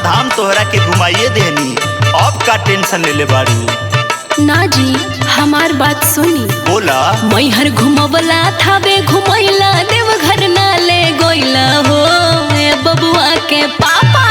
धाम तोहरा के घुमाइए देनी, अब का टेंशन ले ले बारू। ना जी हमार बात सुनी। बोला। मैहर घुमवला थावे घुमैला देवघर ना ले गोइला हो ए बबुआ के पापा।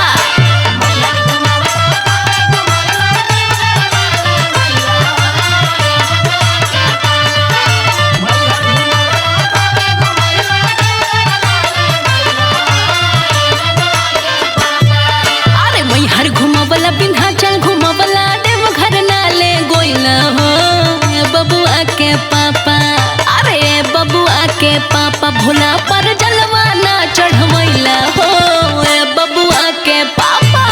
अरे मैहर घुमवला विंध्याचल घुमवला देवघर ना ले गोइला हो ए बबुआ के पापा। अरे बबुआ के पापा भोला पर जलवा ना चढ़वैला हो ए बबुआ के पापा।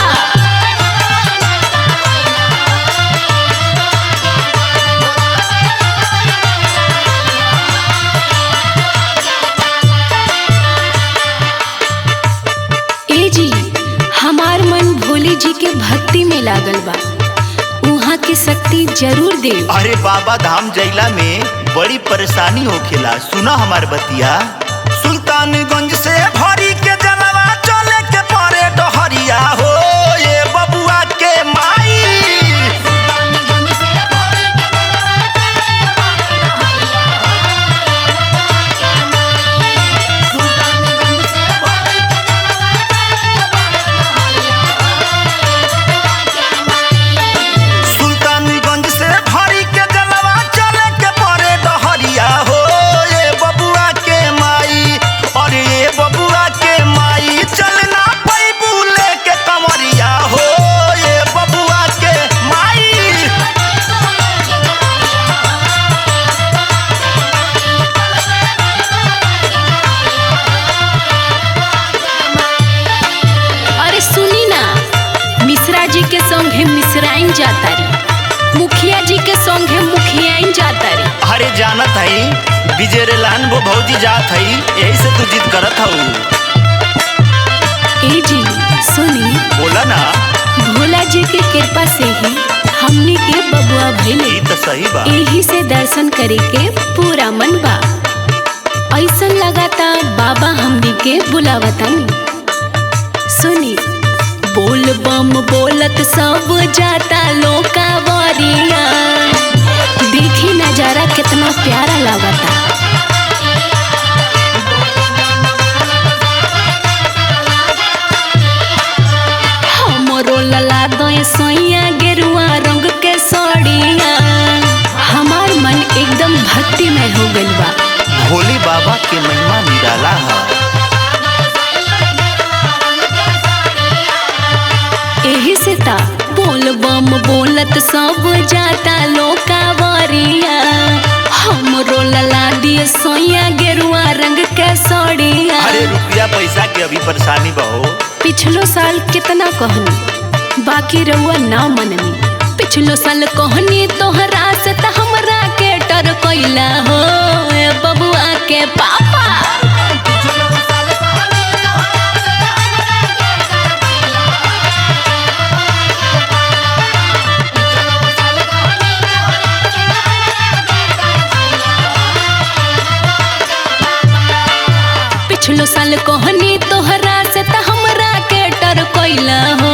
ए जी हमार मन भोले जी के भक्ति में लागल बा, उहाँ की शक्ति जरूर दे। अरे बाबा धाम जैला में बड़ी परेशानी होखेला, सुना हमार बतिया। सुल्तानगंज से भरी के जलवा चले के परे डहरिया हो ये बबुआ के माई। सुल्तानगंज से भरी के जलवा चले के परे डहरिया हो ये बबुआ के माई। और ये बबुआ के माई चलना पैबू लेके कमरिया हो ये बबुआ के माई। अरे सुनी ना, मिश्रा जी के संगे मिश्राइन जाता री, मुखिया जी के संगे मुखियाइन जाता री। अरे जानत हई बिजरेलान वो भौजी जात हई, यही से तू जिद करत हऊ। ए जी सुनी, बोला ना। भोला जी के कृपा से ही हमने के बबुआ भइले, ई तो सही बा। यही से दर्शन करे के पूरा मन बा। ऐसन लगाता बाबा हमनी के बुलावतानी। सुनी, बोल बम बोलत सब जाता लोकावरिया, देखी नजारा कितना प्यारा लागता। हमरो लला दोए सोइया गेरुआ रंग के साड़िया, हमार मन एकदम भक्तिमय हो गइल बा। भोले बाबा के महिमा निराला है। एही से ता बोल बम बोलत सब जाता लोकावरिया, हमरो लला दिए सोइया गेरुआ रंग के साड़िया। अरे रुपया पैसा के अभी परेशानी बहो। पिछलो साल कितना कहनी, बाकी रहुआ ना मननी। पिछलो साल कहनी तोहरा से त हमरा के डर कैला हो ए बबुआ के पापा। पिछलो साल कहनी तोहरा से त हमरा के डर कैला हो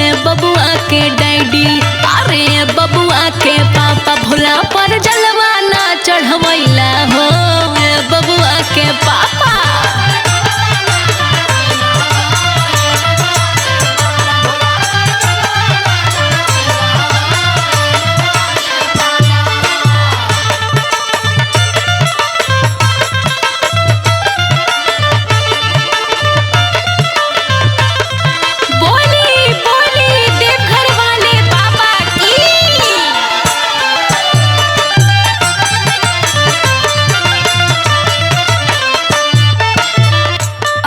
ए बबुआ के डैडी। अरे बबुआ के पापा भोला पर जलवा ना चढ़वैला हो ए बबुआ के पापा। बोली बोली देवघर वाले बाबा की।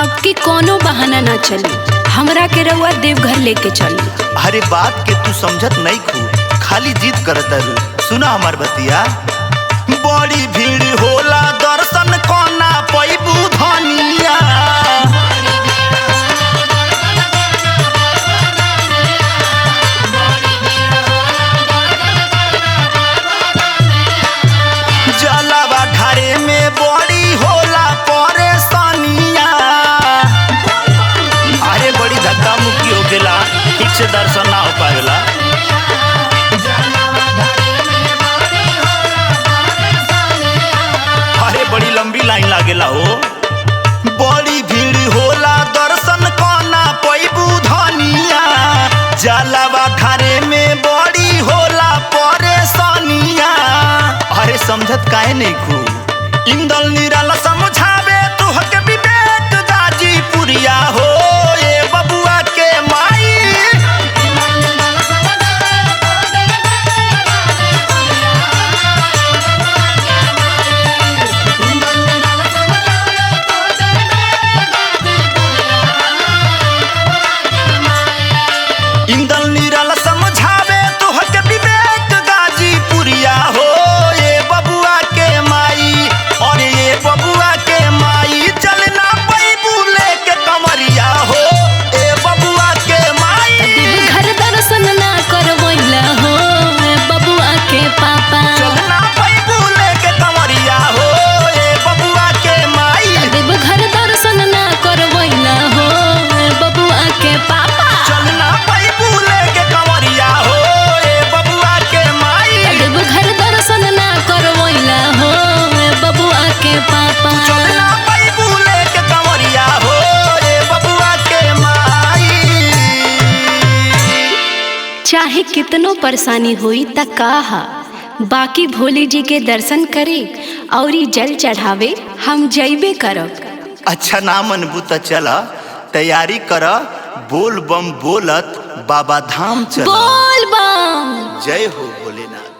अब की कोनो बहाना ना चली, हमरा के रउआ देवघर लेके चली। अरे बात के तू समझत नहीं खू, खाली जिद करत रू। सुना हमार बतिया। बड़ी भीड़ होला दर्शन कोना पैबू धनिया। जलावा ढारे में बड़ी होला परेशानिया। अरे बड़ी धक्का मुक्की हो गेला। से दर्शन ना हो पावेला। अरे बड़ी लंबी लाइन लागेला हो, बड़ी भीड़ होला दर्शन करना पैबू धनिया, जलवा ढारे में बड़ी होला परेशानिया। अरे समझत काहे नहीं खू, इंदल निराला समझावे तुहके विवेक गाजीपुरिया हो ए बबुआ के माई। इंदल निराला समझावे तुहके विवेक गाजीपुरिया हो ए बबुआ के माई। और ये बबुआ के माई चलना पैबू लेके कमरिया हो ए बबुआ के माई। घर दर्शन ना करवैला हो ए बबुआ के पापा, चलना पैबू लेके कमरिया हो ए बबुआ के माई। घर दर्शन ना करवैला हो ए बबुआ के पापा, चलना पैबू लेके कमरिया हो ए बबुआ के माई। घर दर्शन ना करवैला हो ए बबुआ के पापा, चलना पैबू लेके कमरिया हो ए बबुआ के माई। चाहे कितनो परेशानी हुई त कहा, बाकी भोले जी के दर्शन करे और जल चढ़ावे हम जइबे करब। अच्छा ना मनबू त चला, तैयारी कर, बोल बम बोलत बाबा धाम चल। बोल बम। जय हो भोलेनाथ।